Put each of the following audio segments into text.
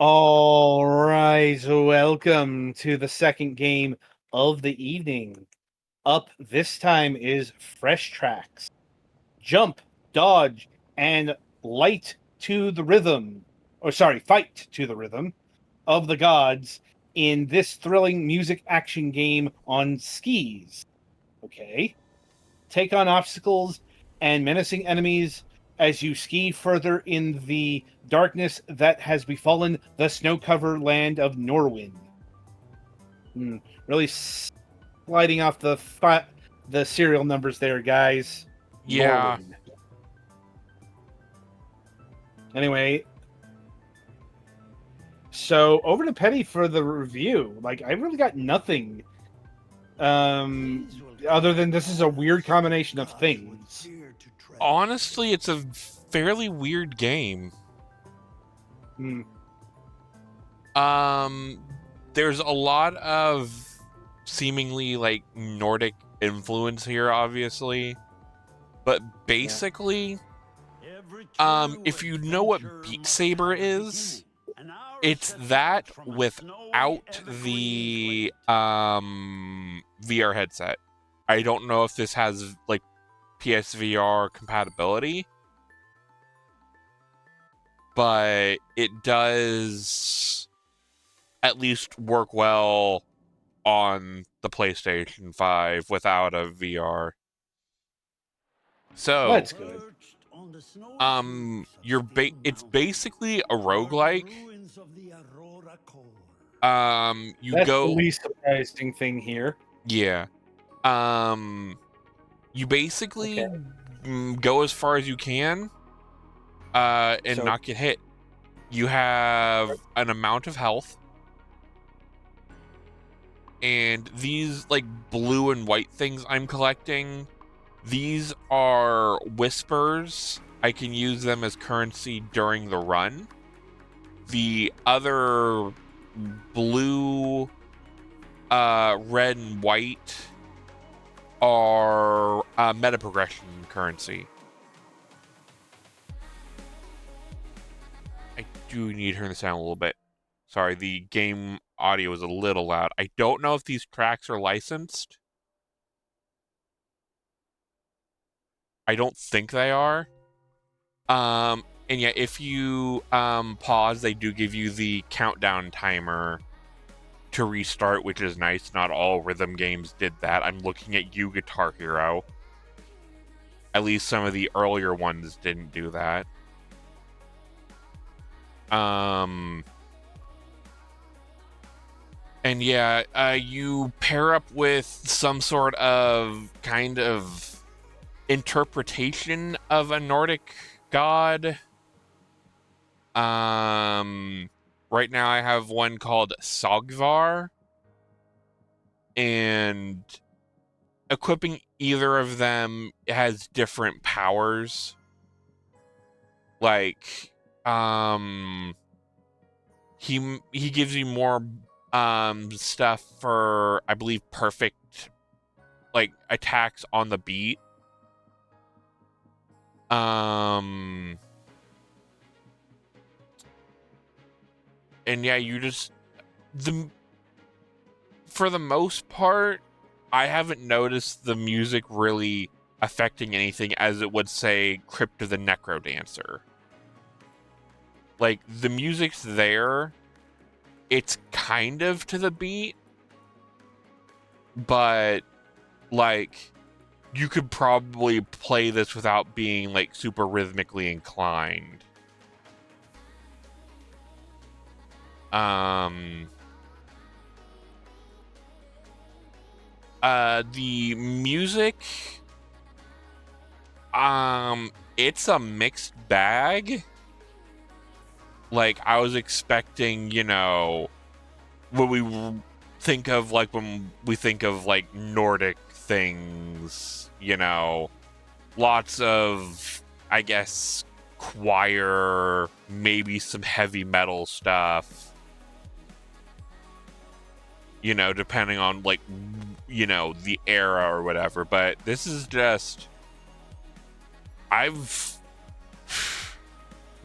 All right, welcome to the second game of the evening. Up this time is Fresh Tracks. Jump, dodge, and light to the rhythm. Fight to the rhythm of the gods in this thrilling music action game on skis. Okay. Take on obstacles and menacing enemies as you ski further in the darkness that has befallen the snow-covered land of Norwin. Really sliding off the serial numbers there, guys. Yeah. Norwin. Anyway, so over to Petty for the review. Like, I really got nothing other than this is a weird combination of things. Honestly, it's a fairly weird game. Hmm. There's a lot of seemingly like Nordic influence here, obviously. But basically, if you know what Beat Saber is, it's that without the VR headset. I don't know if this has like PSVR compatibility, but it does at least work well on the PlayStation 5 without a VR. So That's good. It's basically a roguelike. That's the least surprising thing here. Yeah. You basically go as far as you can and not get hit. You have an amount of health. And these like blue and white things I'm collecting, these are whispers. I can use them as currency during the run. The other blue, red, and white are meta progression currency. I do need to turn this down a little bit. Sorry, the game audio is a little loud. I don't know if these tracks are licensed. I don't think they are. And yeah, if you pause, they do give you the countdown timer to restart, which is nice. Not all rhythm games did that. I'm looking at you, Guitar Hero. At least some of the earlier ones didn't do that. And yeah, you pair up with some sort of kind of interpretation of a Nordic god. Right now I have one called Sogvar, and equipping either of them has different powers. Like, he gives you more stuff for, I believe, perfect like attacks on the beat. And yeah, for the most part, I haven't noticed the music really affecting anything as it would say Crypt of the Necrodancer. Like, the music's there. It's kind of to the beat, but like you could probably play this without being like super rhythmically inclined. The music, it's a mixed bag. Like, I was expecting, what we think of, like, when we think of, like, Nordic things, lots of, I guess, choir, maybe some heavy metal stuff, depending on, like, the era or whatever. But this is just,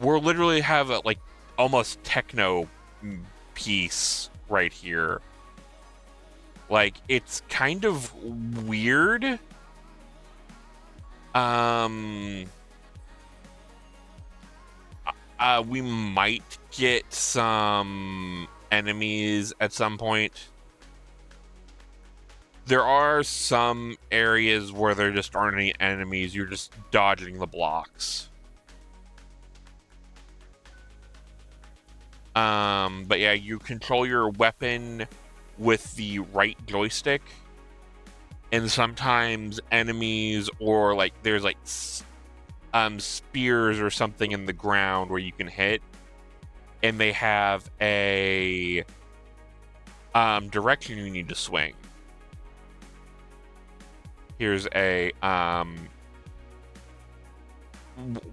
we're literally have a, like, almost techno piece right here. Like, it's kind of weird. We might get some enemies at some point. There are some areas where there just aren't any enemies. You're just dodging the blocks. But yeah, you control your weapon with the right joystick. And sometimes enemies or like there's like spears or something in the ground where you can hit. And they have a direction you need to swing. Here's a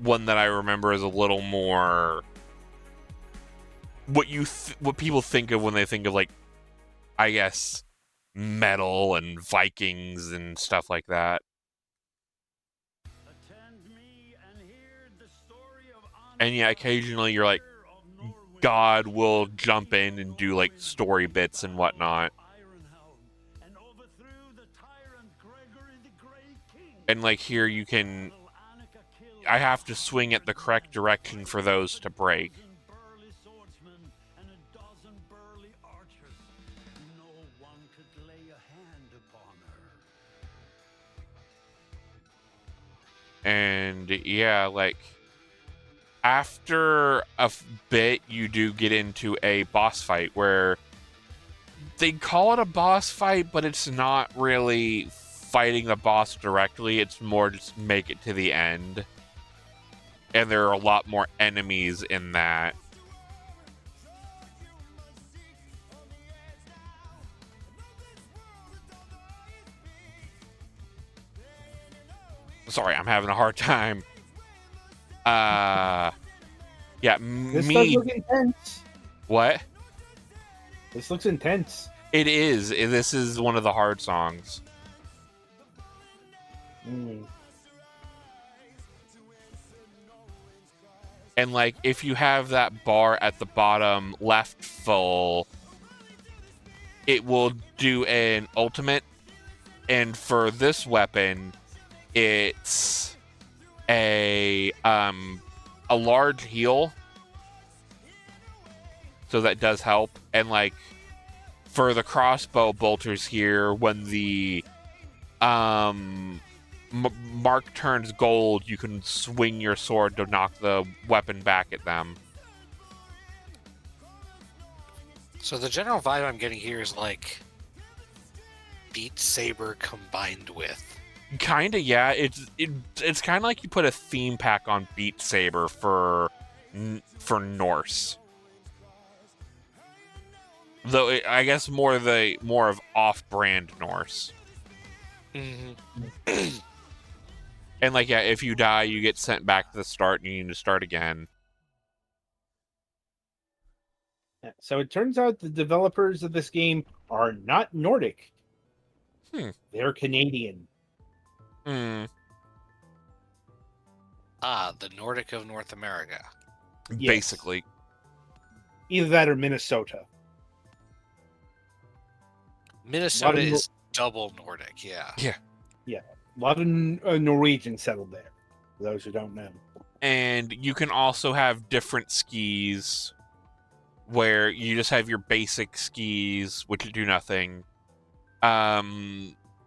one that I remember is a little more what people think of when they think of, like, I guess, metal and Vikings and stuff like that. And yeah, occasionally you're like, God will jump in and do like story bits and whatnot. And like here you can, I have to swing at the correct direction for those to break. And yeah, like after a bit, you do get into a boss fight where they call it a boss fight, but it's not really fighting the boss directly. It's more just make it to the end. And there are a lot more enemies in that. Sorry, I'm having a hard time. Yeah, This does look intense. What? This looks intense. It is. This is one of the hard songs. And like, if you have that bar at the bottom left full, it will do an ultimate. And for this weapon, it's a large heal, so that does help. And like for the crossbow bolters here, when the mark turns gold, you can swing your sword to knock the weapon back at them. So the general vibe I'm getting here is like Beat Saber combined with. Kinda, yeah. It's kind of like you put a theme pack on Beat Saber for Norse. Though I guess more of off-brand Norse. Mm-hmm. And like, yeah, if you die, you get sent back to the start, and you need to start again. So it turns out the developers of this game are not Nordic. They're Canadian. The Nordic of North America. Yes. Basically. Either that or Minnesota. Minnesota is double Nordic, yeah. Yeah. Yeah. A lot of Norwegians settled there, for those who don't know. And you can also have different skis where you just have your basic skis, which do nothing.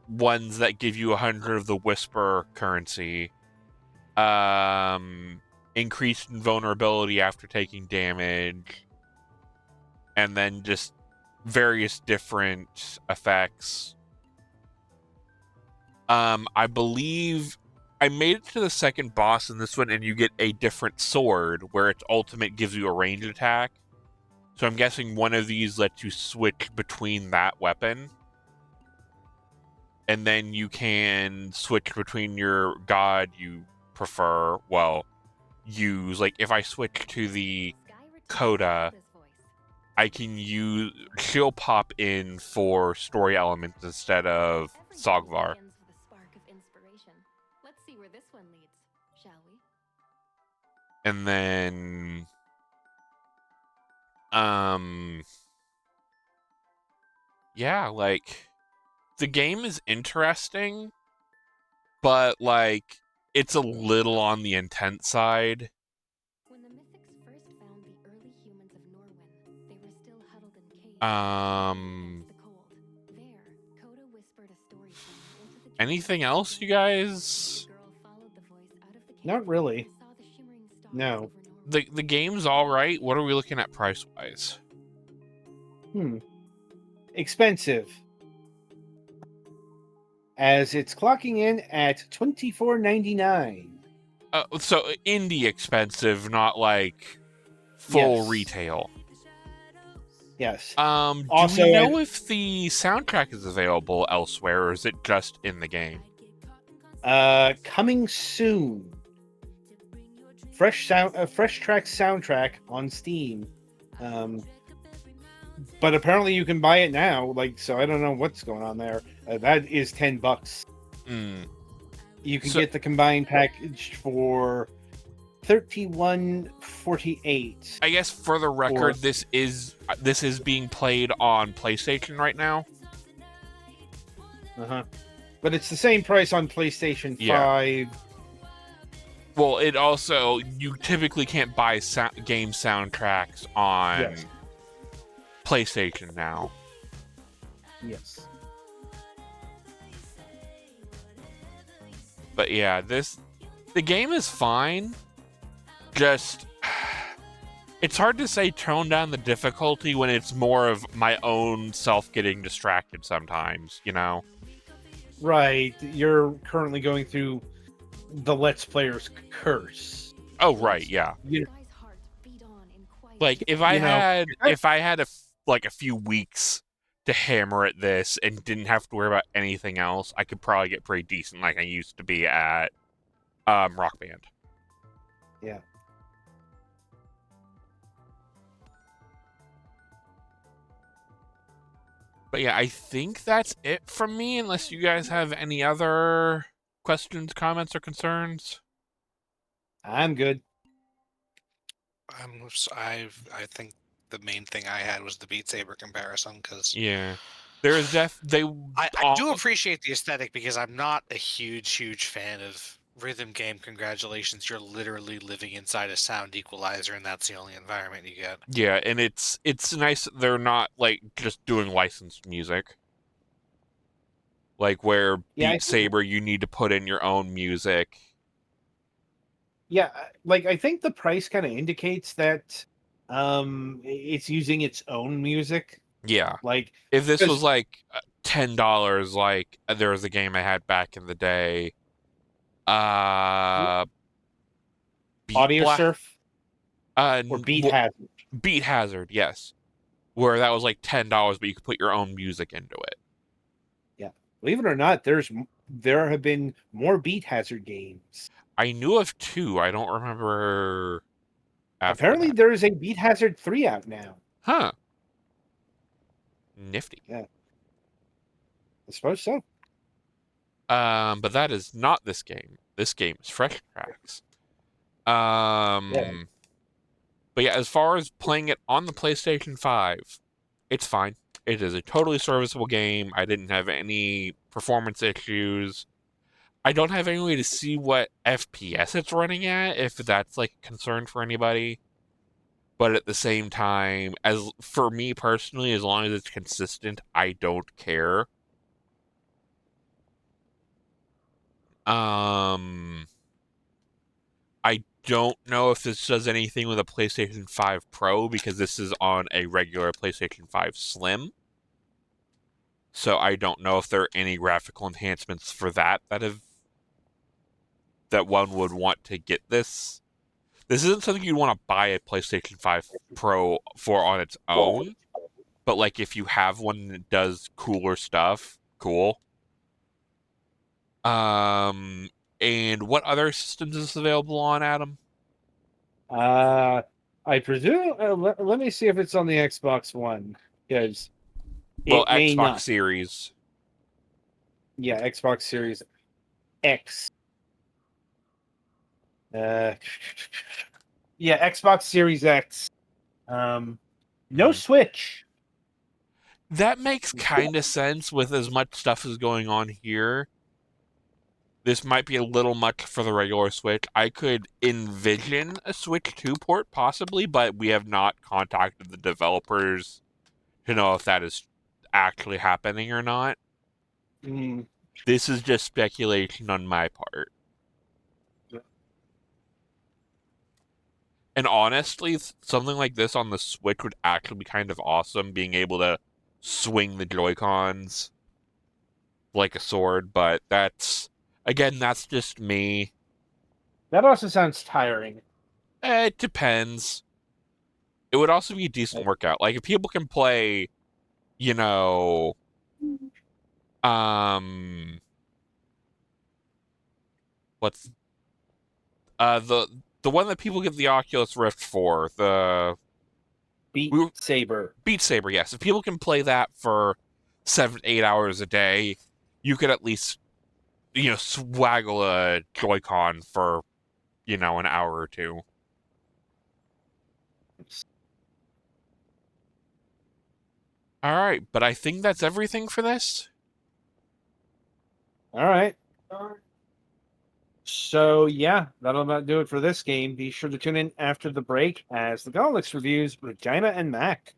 Ones that give you 100 of the Whisper currency. Increased invulnerability after taking damage. And then just various different effects. I believe I made it to the second boss in this one, and you get a different sword where its ultimate gives you a ranged attack. So I'm guessing one of these lets you switch between that weapon. And then you can switch between your god you prefer. Well, use, like, if I switch to the Coda, I can use, she'll pop in for story elements instead of Sogvar. And then Yeah, like the game is interesting, but like it's a little on the intense side. When the Mythics first found the early humans of Norwin, they were still huddled in caves Um, against the cold. There, Coda whispered a story from into the anything else, you guys? The girl followed the voice out of the cave Not really. and saw the shimmering stars No. over Norwin. The game's all right. What are we looking at price wise? Expensive. As it's clocking in at $24.99. So indie expensive, not like full Yes. retail. Yes. Do Also, we know if the soundtrack is available elsewhere, or is it just in the game? coming soon. Fresh track soundtrack on Steam. But apparently you can buy it now. Like, so I don't know what's going on there. That is $10. You can get the combined package for $31.48. I guess for the record, this is being played on PlayStation right now. But it's the same price on PlayStation 5. Well, it also, you typically can't buy game soundtracks on PlayStation now. Yes. But yeah, the game is fine. Just, it's hard to say tone down the difficulty when it's more of my own self getting distracted sometimes, you know? Right. You're currently going through the Let's Player's curse. Oh, right, yeah. Like, if I had a few weeks to hammer at this and didn't have to worry about anything else, I could probably get pretty decent like I used to be at Rock Band. Yeah. But yeah, I think that's it from me, unless you guys have any other questions, comments, or concerns. I'm good. I think the main thing I had was the Beat Saber comparison, because there is I do appreciate the aesthetic, because I'm not a huge fan of rhythm game. Congratulations, you're literally living inside a sound equalizer, and that's the only environment you get. Yeah, and it's nice that they're not like just doing licensed music. Like where Beat Saber, you need to put in your own music. Yeah, like I think the price kind of indicates that it's using its own music. Yeah. Like if this was like $10, like there was a game I had back in the day, Audio Surf, or Beat Hazard. Beat Hazard, yes, where that was like $10, but you could put your own music into it. Yeah, believe it or not, there have been more Beat Hazard games. I knew of 2. I don't remember. Apparently, there is a Beat Hazard 3 out now. Huh. Nifty. Yeah. I suppose so. But that is not this game. This game is Fresh Tracks. But yeah, as far as playing it on the PlayStation 5, it's fine. It is a totally serviceable game. I didn't have any performance issues. I don't have any way to see what FPS it's running at, if that's like a concern for anybody. But at the same time, as for me personally, as long as it's consistent, I don't care. I don't know if this does anything with a PlayStation 5 Pro, because this is on a regular PlayStation 5 Slim. So I don't know if there are any graphical enhancements for that one would want to get this. This isn't something you'd want to buy a PlayStation 5 Pro for on its own. But like if you have one that does cooler stuff, cool. And what other systems is this available on, Adam? I presume. Let me see if it's on the Xbox One, because Xbox Series. Yeah, Xbox Series X. Yeah, Xbox Series X. No Mhm. Switch. That makes kind of sense with as much stuff as going on here. This might be a little much for the regular Switch. I could envision a Switch 2 port possibly, but we have not contacted the developers to know if that is actually happening or not. Mm, This is just speculation on my part. And honestly, something like this on the Switch would actually be kind of awesome, being able to swing the Joy-Cons like a sword, but that's just me. that also sounds tiring. It depends. It would also be a decent workout. Like if people can play, you know, um what's the one that people get the Oculus Rift for, the Beat Saber. Beat Saber, yes. If people can play that for 7 to 8 hours a day, you could at least, swaggle a Joy-Con for, an hour or two. All right, but I think that's everything for this. All right. So yeah, that'll about do it for this game. Be sure to tune in after the break as the Gauntlet's reviews Regina and Mac.